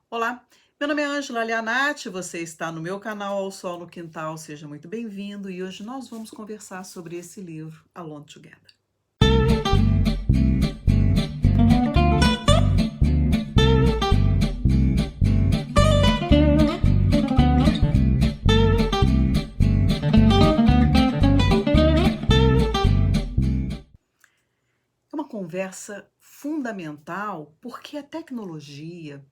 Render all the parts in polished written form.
Olá, meu nome é Ângela Lianati, você está no meu canal Ao Sol no Quintal, seja muito bem-vindo e hoje nós vamos conversar sobre esse livro, Alone Together. É uma conversa fundamental porque a tecnologia,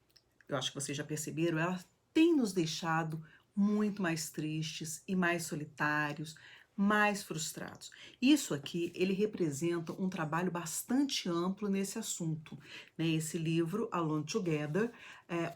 eu acho que vocês já perceberam, ela tem nos deixado muito mais tristes e mais solitários, mais frustrados. Isso aqui, ele representa um trabalho bastante amplo nesse assunto, né? Esse livro, Alone Together,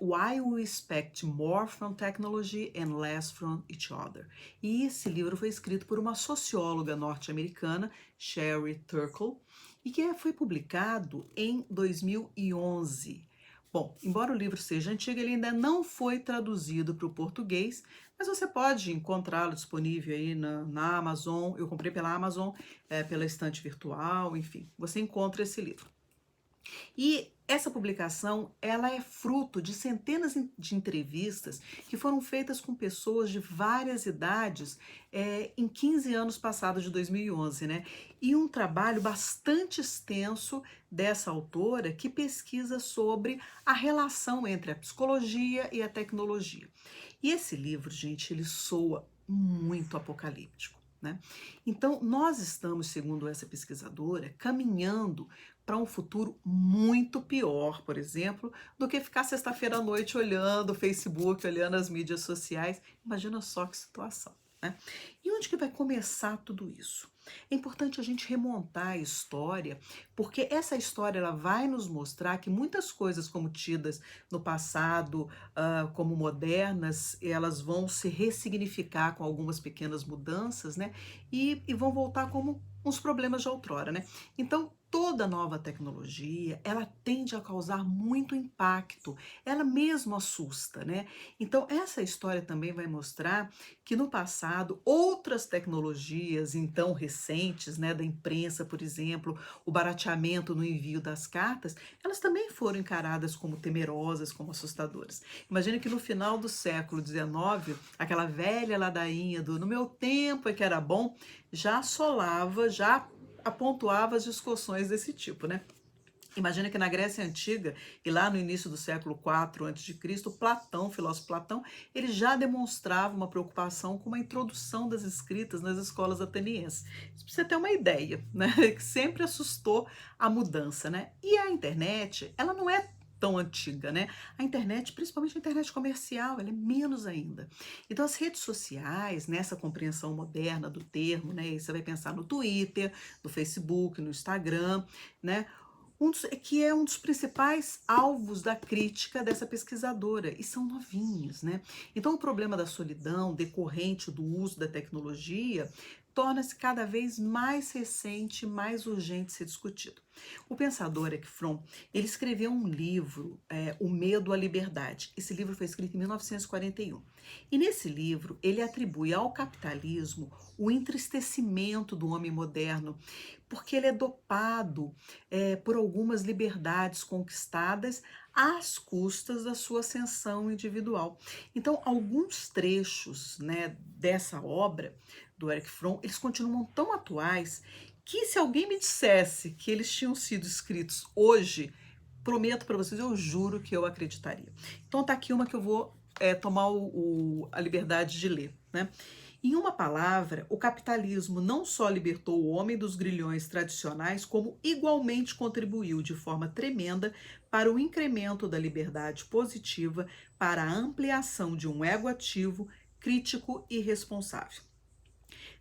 Why We Expect More from Technology and Less from Each Other. E esse livro foi escrito por uma socióloga norte-americana, Sherry Turkle, e que foi publicado em 2011. Bom, embora o livro seja antigo, ele ainda não foi traduzido para o português, mas você pode encontrá-lo disponível aí na Amazon. Eu comprei pela Amazon, pela estante virtual, enfim, você encontra esse livro. E essa publicação, ela é fruto de centenas de entrevistas que foram feitas com pessoas de várias idades em 15 anos passados de 2011, né? E um trabalho bastante extenso dessa autora que pesquisa sobre a relação entre a psicologia e a tecnologia. E esse livro, gente, ele soa muito apocalíptico, né? Então, nós estamos, segundo essa pesquisadora, caminhando para um futuro muito pior, por exemplo, do que ficar sexta-feira à noite olhando o Facebook, olhando as mídias sociais. Imagina só que situação, né? E onde que vai começar tudo isso? É importante a gente remontar a história, porque essa história ela vai nos mostrar que muitas coisas como tidas no passado como modernas, elas vão se ressignificar com algumas pequenas mudanças, né? E vão voltar como uns problemas de outrora, né? Então, toda nova tecnologia, ela tende a causar muito impacto, ela mesmo assusta, né? Então, essa história também vai mostrar que no passado, outras tecnologias, então recentes, né, da imprensa, por exemplo, o barateamento no envio das cartas, elas também foram encaradas como temerosas, como assustadoras. Imagina que no final do século XIX, aquela velha ladainha do "no meu tempo é que era bom", já assolava, já apontuava as discussões desse tipo, né? Imagina que na Grécia Antiga e lá no início do século IV a.C., Platão, o filósofo Platão, ele já demonstrava uma preocupação com a introdução das escritas nas escolas atenienses. Isso pra você ter uma ideia, né? Que sempre assustou a mudança, né? E a internet, ela não é tão antiga, né? A internet, principalmente a internet comercial, ela é menos ainda. Então as redes sociais, nessa compreensão moderna do termo, né? E você vai pensar no Twitter, no Facebook, no Instagram, né? Que é um dos principais alvos da crítica dessa pesquisadora, e são novinhos, né? Então, o problema da solidão decorrente do uso da tecnologia torna-se cada vez mais recente, mais urgente de ser discutido. O pensador Erich Fromm, ele escreveu um livro, O Medo à Liberdade. Esse livro foi escrito em 1941. E nesse livro, ele atribui ao capitalismo o entristecimento do homem moderno, porque ele é dopado por algumas liberdades conquistadas às custas da sua ascensão individual. Então, alguns trechos, né, dessa obra do Erich Fromm, eles continuam tão atuais que se alguém me dissesse que eles tinham sido escritos hoje, prometo para vocês, eu juro que eu acreditaria. Então tá aqui uma que eu vou tomar a liberdade de ler, né? Em uma palavra, o capitalismo não só libertou o homem dos grilhões tradicionais, como igualmente contribuiu de forma tremenda para o incremento da liberdade positiva, para a ampliação de um ego ativo, crítico e responsável.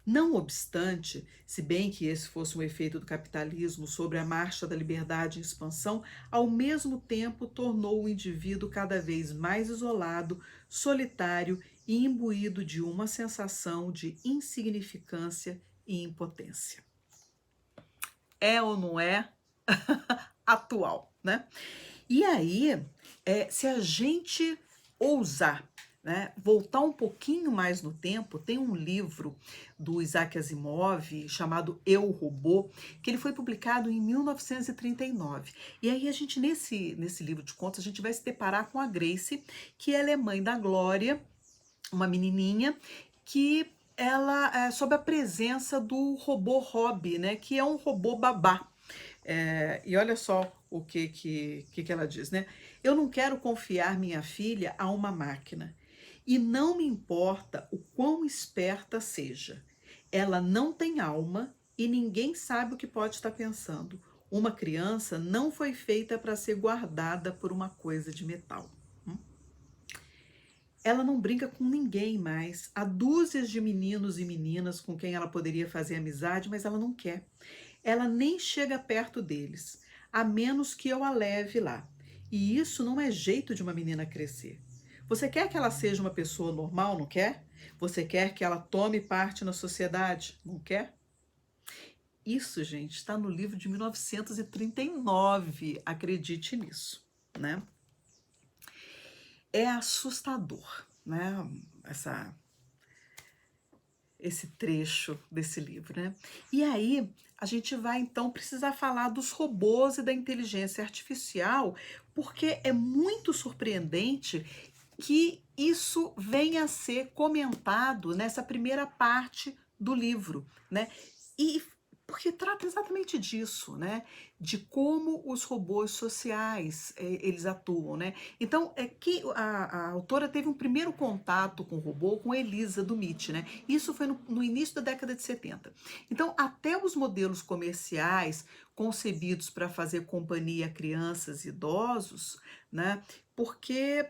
Não obstante, se bem que esse fosse um efeito do capitalismo sobre a marcha da liberdade em expansão, ao mesmo tempo tornou o indivíduo cada vez mais isolado, solitário e imbuído de uma sensação de insignificância e impotência. É ou não é atual, né? E aí, se a gente ousar, né, voltar um pouquinho mais no tempo, tem um livro do Isaac Asimov chamado Eu, Robô, que ele foi publicado em 1939. E aí a gente, nesse livro de contos, a gente vai se deparar com a Grace, que ela é mãe da Glória, uma menininha, que ela, sob a presença do robô Rob, né, que é um robô babá. E olha só o que ela diz, né? Eu não quero confiar minha filha a uma máquina. E não me importa o quão esperta seja. Ela não tem alma e ninguém sabe o que pode estar pensando. Uma criança não foi feita para ser guardada por uma coisa de metal. Hum? Ela não brinca com ninguém mais. Há dúzias de meninos e meninas com quem ela poderia fazer amizade, mas ela não quer. Ela nem chega perto deles, a menos que eu a leve lá. E isso não é jeito de uma menina crescer. Você quer que ela seja uma pessoa normal, não quer? Você quer que ela tome parte na sociedade, não quer? Isso, gente, está no livro de 1939. Acredite nisso, né? É assustador, né? Essa esse trecho desse livro, né? E aí a gente vai então precisar falar dos robôs e da inteligência artificial, porque é muito surpreendente que isso venha a ser comentado nessa primeira parte do livro, né? E porque trata exatamente disso, né? De como os robôs sociais eles atuam, né? Então é que a autora teve um primeiro contato com o robô com Elisa do MIT, né? Isso foi no início da década de 70. Então até os modelos comerciais concebidos para fazer companhia a crianças e idosos, né? Porque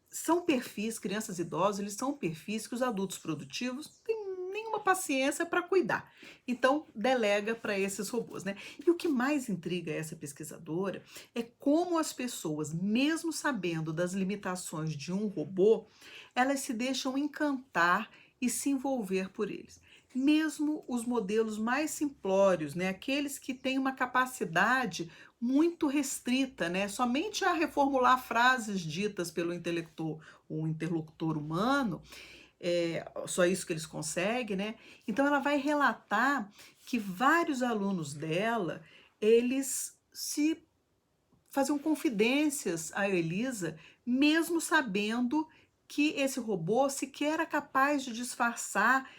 são perfis, crianças e idosos, eles são perfis que os adultos produtivos têm nenhuma paciência para cuidar. Então, delega para esses robôs, né? E o que mais intriga essa pesquisadora é como as pessoas, mesmo sabendo das limitações de um robô, elas se deixam encantar e se envolver por eles. Mesmo os modelos mais simplórios, né, aqueles que têm uma capacidade muito restrita, né, somente a reformular frases ditas pelo intelector, o interlocutor humano, só isso que eles conseguem, né? Então ela vai relatar que vários alunos dela, eles se faziam confidências a Elisa, mesmo sabendo que esse robô sequer era capaz de disfarçar,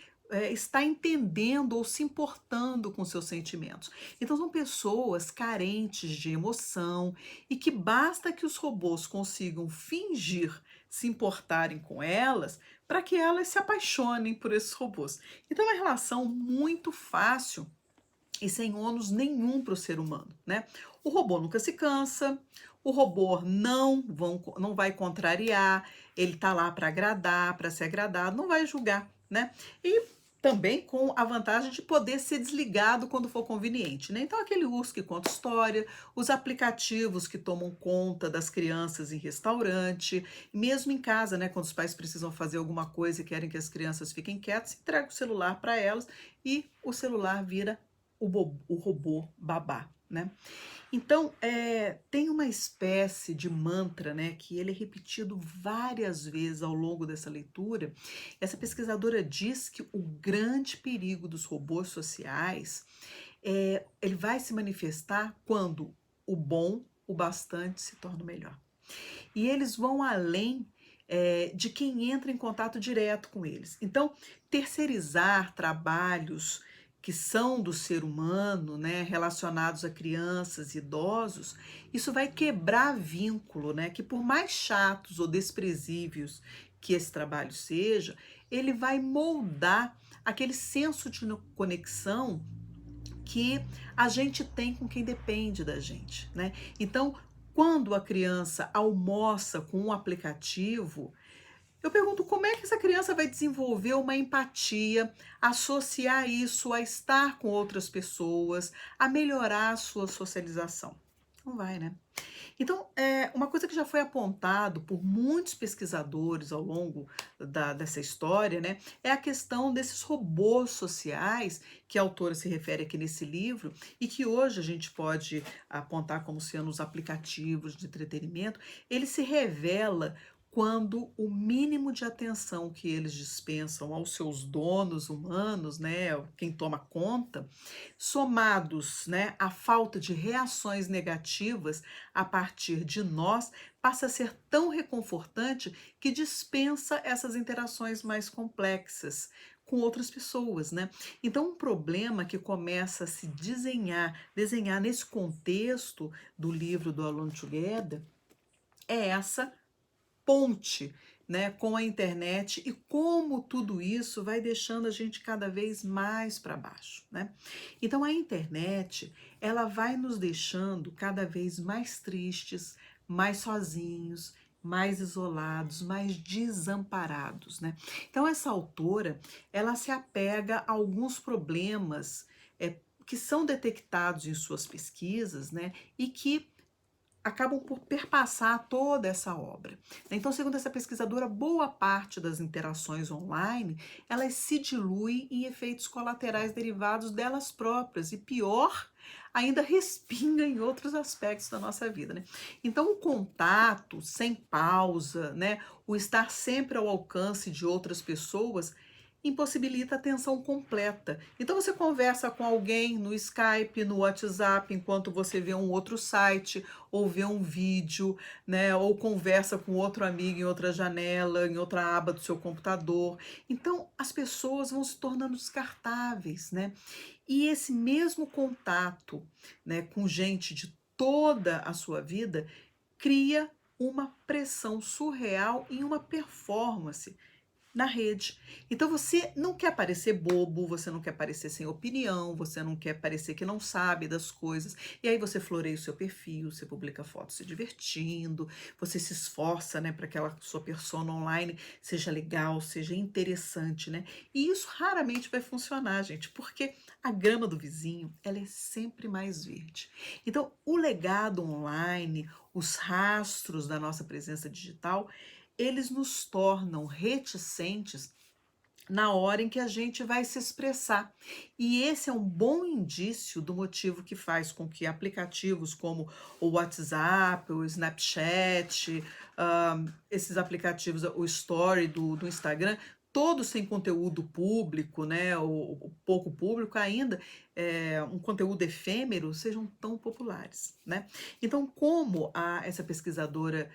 está entendendo ou se importando com seus sentimentos. Então são pessoas carentes de emoção e que basta que os robôs consigam fingir se importarem com elas para que elas se apaixonem por esses robôs. Então é uma relação muito fácil e sem ônus nenhum para o ser humano, né? O robô nunca se cansa, o robô não vai contrariar, ele tá lá para agradar, para ser agradado, não vai julgar, né? E também com a vantagem de poder ser desligado quando for conveniente, né? Então aquele urso que conta história, os aplicativos que tomam conta das crianças em restaurante, mesmo em casa, né? Quando os pais precisam fazer alguma coisa e querem que as crianças fiquem quietas, entrega o celular para elas e o celular vira o robô babá, né? Então, tem uma espécie de mantra, né, que ele é repetido várias vezes ao longo dessa leitura. Essa pesquisadora diz que o grande perigo dos robôs sociais ele vai se manifestar quando o bom, o bastante, se torna o melhor. E eles vão além de quem entra em contato direto com eles. Então, terceirizar trabalhos que são do ser humano, né, relacionados a crianças e idosos, isso vai quebrar vínculo, né, que por mais chatos ou desprezíveis que esse trabalho seja, ele vai moldar aquele senso de conexão que a gente tem com quem depende da gente, né? Então, quando a criança almoça com um aplicativo, eu pergunto como é que essa criança vai desenvolver uma empatia, associar isso a estar com outras pessoas, a melhorar a sua socialização. Não vai, né? Então, uma coisa que já foi apontado por muitos pesquisadores ao longo dessa história, né, é a questão desses robôs sociais que a autora se refere aqui nesse livro e que hoje a gente pode apontar como sendo os aplicativos de entretenimento. Ele se revela quando o mínimo de atenção que eles dispensam aos seus donos humanos, né, quem toma conta, somados, né, à falta de reações negativas a partir de nós, passa a ser tão reconfortante que dispensa essas interações mais complexas com outras pessoas, né? Então, um problema que começa a se desenhar nesse contexto do livro do Alone Together é essa ponte, né, com a internet e como tudo isso vai deixando a gente cada vez mais para baixo, né? Então a internet, ela vai nos deixando cada vez mais tristes, mais sozinhos, mais isolados, mais desamparados, né? Então essa autora, ela se apega a alguns problemas que são detectados em suas pesquisas, né, e que acabam por perpassar toda essa obra. Então, segundo essa pesquisadora, boa parte das interações online, elas se diluem em efeitos colaterais derivados delas próprias e pior, ainda respinga em outros aspectos da nossa vida, né? Então, o contato sem pausa, né, o estar sempre ao alcance de outras pessoas impossibilita a atenção completa. Então você conversa com alguém no Skype, no WhatsApp, enquanto você vê um outro site, ou vê um vídeo, né? Ou conversa com outro amigo em outra janela, em outra aba do seu computador. Então as pessoas vão se tornando descartáveis, né? E esse mesmo contato, né, com gente de toda a sua vida cria uma pressão surreal em uma performance na rede. Então você não quer parecer bobo, você não quer parecer sem opinião, você não quer parecer que não sabe das coisas. E aí você floreia o seu perfil, você publica fotos se divertindo, você se esforça, né, para que aquela sua persona online seja legal, seja interessante, né? E isso raramente vai funcionar, gente, porque a grama do vizinho, ela é sempre mais verde. Então, o legado online, os rastros da nossa presença digital, eles nos tornam reticentes na hora em que a gente vai se expressar. E esse é um bom indício do motivo que faz com que aplicativos como o WhatsApp, o Snapchat, esses aplicativos, o Story do Instagram, todos sem conteúdo público, né, ou pouco público ainda, um conteúdo efêmero, sejam tão populares, né? Então, como essa pesquisadora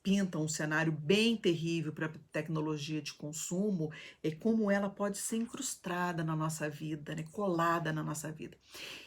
pinta um cenário bem terrível para a tecnologia de consumo, é como ela pode ser incrustada na nossa vida, né, colada na nossa vida.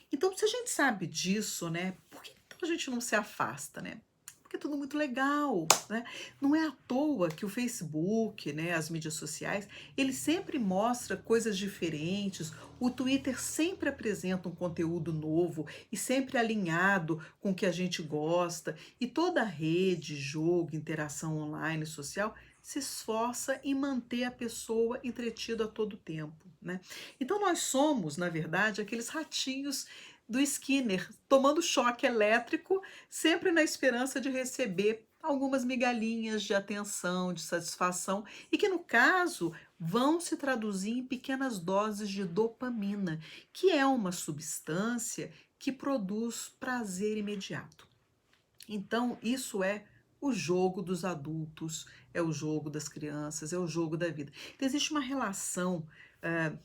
Então, se a gente sabe disso, né, por que então a gente não se afasta, né? Porque é tudo muito legal, né? Não é à toa que o Facebook, né, as mídias sociais, ele sempre mostra coisas diferentes, o Twitter sempre apresenta um conteúdo novo e sempre alinhado com o que a gente gosta, e toda rede, jogo, interação online, social, se esforça em manter a pessoa entretida a todo tempo, né? Então nós somos, na verdade, aqueles ratinhos do Skinner, tomando choque elétrico, sempre na esperança de receber algumas migalhinhas de atenção, de satisfação, e que, no caso, vão se traduzir em pequenas doses de dopamina, que é uma substância que produz prazer imediato. Então, isso é o jogo dos adultos, é o jogo das crianças, é o jogo da vida. Então, existe uma relação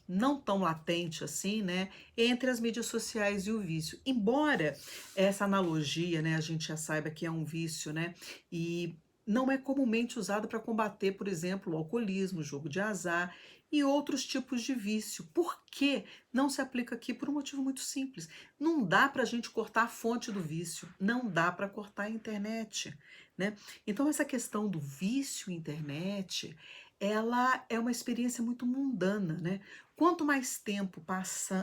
não tão latente assim, né, entre as mídias sociais e o vício. Embora essa analogia, né, a gente já saiba que é um vício, né, e não é comumente usado para combater, por exemplo, o alcoolismo, o jogo de azar e outros tipos de vício. Por que não se aplica aqui? Por um motivo muito simples. Não dá para a gente cortar a fonte do vício, não dá para cortar a internet, né? Então essa questão do vício internet, ela é uma experiência muito mundana, né? Quanto mais tempo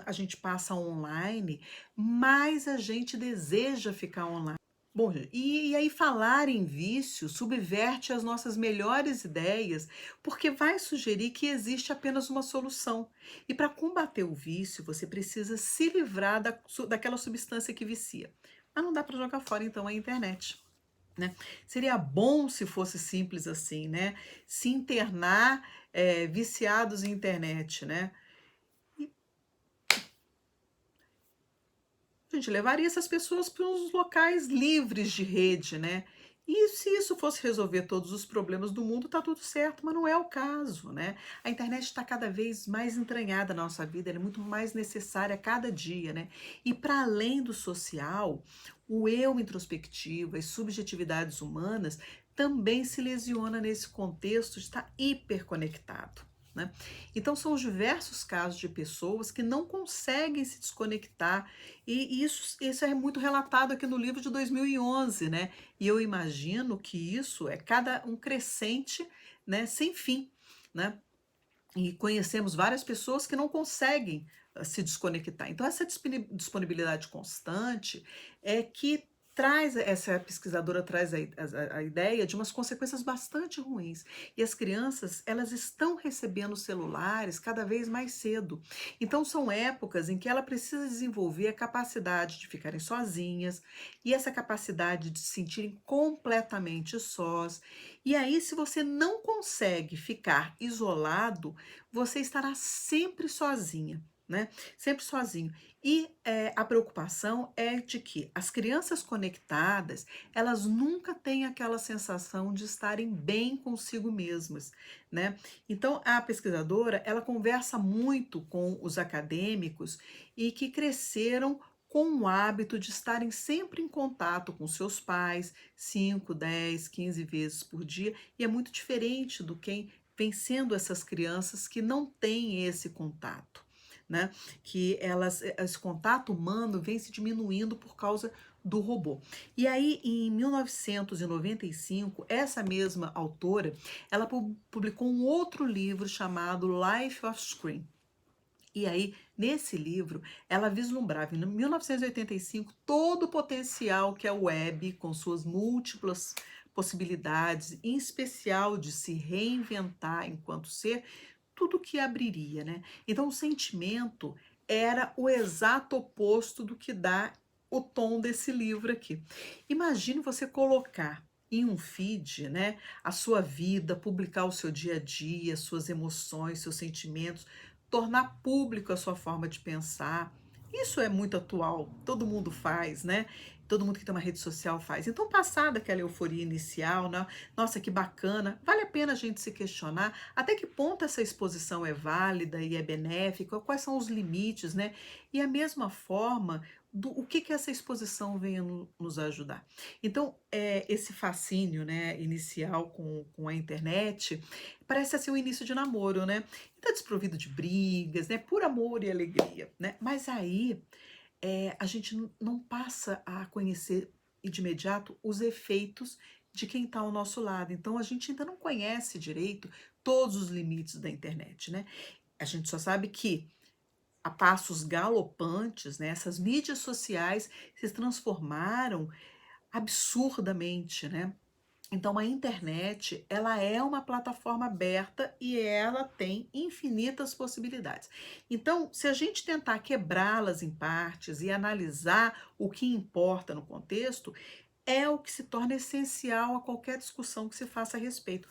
a gente passa online, mais a gente deseja ficar online. Bom, e aí falar em vício subverte as nossas melhores ideias, porque vai sugerir que existe apenas uma solução. E para combater o vício, você precisa se livrar daquela substância que vicia. Mas não dá para jogar fora, então, a internet, né? Seria bom se fosse simples assim, né? Se internar viciados em internet, né? A gente levaria essas pessoas para uns locais livres de rede, né? E se isso fosse resolver todos os problemas do mundo, tá tudo certo, mas não é o caso, né? A internet está cada vez mais entranhada na nossa vida, ela é muito mais necessária a cada dia, né? E para além do social, o eu introspectivo, as subjetividades humanas também se lesiona nesse contexto de estar hiperconectado. Né? Então, são os diversos casos de pessoas que não conseguem se desconectar, e isso é muito relatado aqui no livro de 2011, né? E eu imagino que isso é cada um crescente, né, sem fim, né? E conhecemos várias pessoas que não conseguem se desconectar. Então, essa disponibilidade constante é que traz, essa pesquisadora traz a ideia de umas consequências bastante ruins. E as crianças, elas estão recebendo celulares cada vez mais cedo. Então, são épocas em que ela precisa desenvolver a capacidade de ficarem sozinhas e essa capacidade de se sentirem completamente sós. E aí, se você não consegue ficar isolado, você estará sempre sozinha, né? Sempre sozinho. E a preocupação é de que as crianças conectadas, elas nunca têm aquela sensação de estarem bem consigo mesmas, né? Então, a pesquisadora, ela conversa muito com os acadêmicos e que cresceram com o hábito de estarem sempre em contato com seus pais, 5, 10, 15 vezes por dia, e é muito diferente do quem vem sendo essas crianças que não têm esse contato, né? Que esse contato humano vem se diminuindo por causa do robô. E aí, em 1995, essa mesma autora, ela publicou um outro livro chamado Life of Screen. E aí, nesse livro, ela vislumbrava em 1985 todo o potencial que a web, com suas múltiplas possibilidades, em especial de se reinventar enquanto ser, tudo que abriria, né? Então, o sentimento era o exato oposto do que dá o tom desse livro aqui. Imagine você colocar em um feed, né, a sua vida, publicar o seu dia a dia, suas emoções, seus sentimentos, tornar público a sua forma de pensar. Isso é muito atual, todo mundo faz, né? Todo mundo que tem uma rede social faz. Então, passada aquela euforia inicial, né? Nossa, que bacana, vale a pena a gente se questionar até que ponto essa exposição é válida e é benéfica, quais são os limites, né? E a mesma forma, o que que essa exposição vem a nos ajudar. Então, esse fascínio, né, inicial com a internet, parece assim o início de namoro, né? Tá desprovido de brigas, né? Por amor e alegria, né? Mas aí a gente não passa a conhecer de imediato os efeitos de quem está ao nosso lado. Então a gente ainda não conhece direito todos os limites da internet, né? A gente só sabe que a passos galopantes, né, essas mídias sociais se transformaram absurdamente, né? Então a internet, ela é uma plataforma aberta e ela tem infinitas possibilidades. Então, se a gente tentar quebrá-las em partes e analisar o que importa no contexto, é o que se torna essencial a qualquer discussão que se faça a respeito.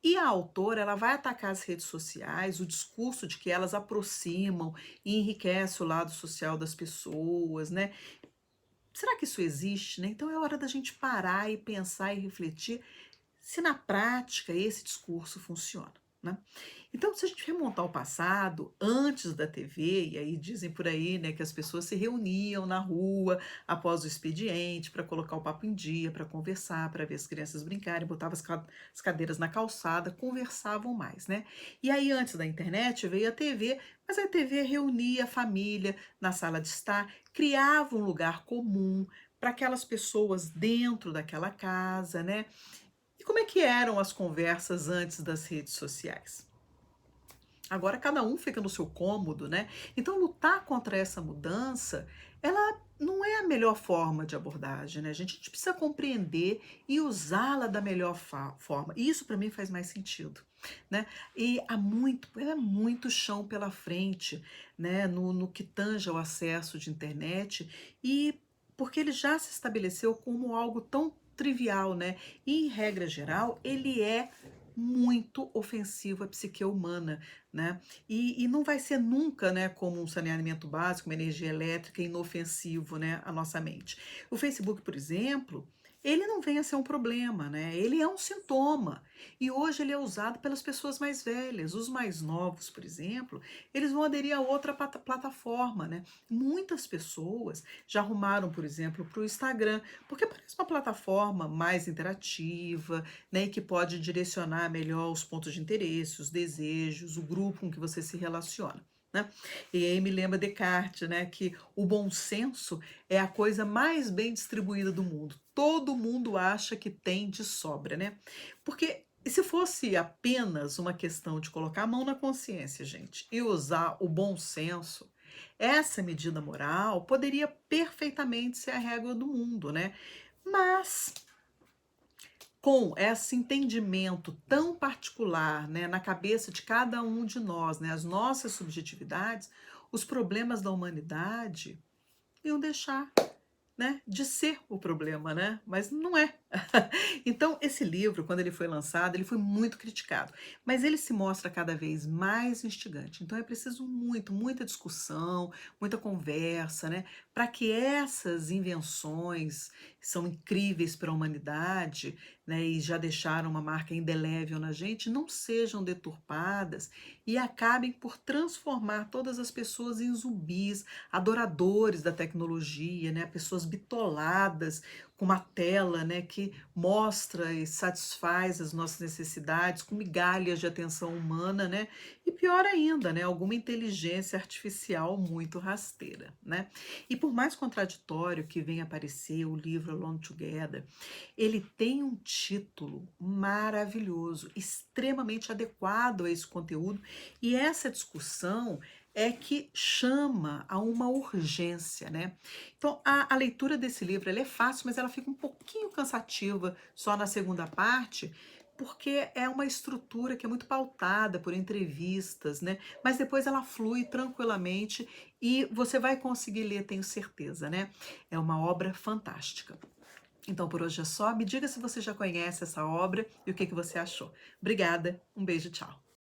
E a autora, ela vai atacar as redes sociais, o discurso de que elas aproximam e enriquece o lado social das pessoas, né? Será que isso existe, né? Então é hora da gente parar e pensar e refletir se na prática esse discurso funciona, né? Então, se a gente remontar ao passado, antes da TV, e aí dizem por aí, né, que as pessoas se reuniam na rua após o expediente para colocar o papo em dia, para conversar, para ver as crianças brincarem, botavam as cadeiras na calçada, conversavam mais, né? E aí, antes da internet, veio a TV, mas a TV reunia a família na sala de estar, criava um lugar comum para aquelas pessoas dentro daquela casa, né? E como é que eram as conversas antes das redes sociais? Agora cada um fica no seu cômodo, né? Então lutar contra essa mudança, ela não é a melhor forma de abordagem, né? A gente precisa compreender e usá-la da melhor forma. E isso para mim faz mais sentido, né? E é muito chão pela frente, né? No que tange ao acesso de internet e porque ele já se estabeleceu como algo tão trivial, né? E em regra geral, ele é muito ofensivo à psique humana, né? E não vai ser nunca, né, como um saneamento básico, uma energia elétrica inofensivo, né, à nossa mente. O Facebook, por exemplo, ele não vem a ser um problema, né? Ele é um sintoma. E hoje ele é usado pelas pessoas mais velhas. Os mais novos, por exemplo, eles vão aderir a outra plataforma, né? Muitas pessoas já arrumaram, por exemplo, para o Instagram, porque parece uma plataforma mais interativa, né? E que pode direcionar melhor os pontos de interesse, os desejos, o grupo com que você se relaciona. Né? E aí me lembra Descartes, né, que o bom senso é a coisa mais bem distribuída do mundo. Todo mundo acha que tem de sobra, né? Porque se fosse apenas uma questão de colocar a mão na consciência, gente, e usar o bom senso, essa medida moral poderia perfeitamente ser a regra do mundo, né? Mas com esse entendimento tão particular, né, na cabeça de cada um de nós, né, as nossas subjetividades, os problemas da humanidade iam deixar, né, de ser o problema, né? Mas não é. Então, esse livro, quando ele foi lançado, ele foi muito criticado, mas ele se mostra cada vez mais instigante. Então, é preciso muita discussão, muita conversa, né, para que essas invenções que são incríveis para a humanidade, né, e já deixaram uma marca indelével na gente, não sejam deturpadas e acabem por transformar todas as pessoas em zumbis, adoradores da tecnologia, né, pessoas bitoladas com uma tela, né, que mostra e satisfaz as nossas necessidades com migalhas de atenção humana, né? E pior ainda, né, alguma inteligência artificial muito rasteira, né? E por mais contraditório que venha aparecer o livro Alone Together, ele tem um título maravilhoso, extremamente adequado a esse conteúdo, e essa discussão é que chama a uma urgência, né? Então, a leitura desse livro ela é fácil, mas ela fica um pouquinho cansativa só na segunda parte, porque é uma estrutura que é muito pautada por entrevistas, né? Mas depois ela flui tranquilamente e você vai conseguir ler, tenho certeza, né? É uma obra fantástica. Então, por hoje é só. Me diga se você já conhece essa obra e o que que você achou. Obrigada, um beijo, tchau.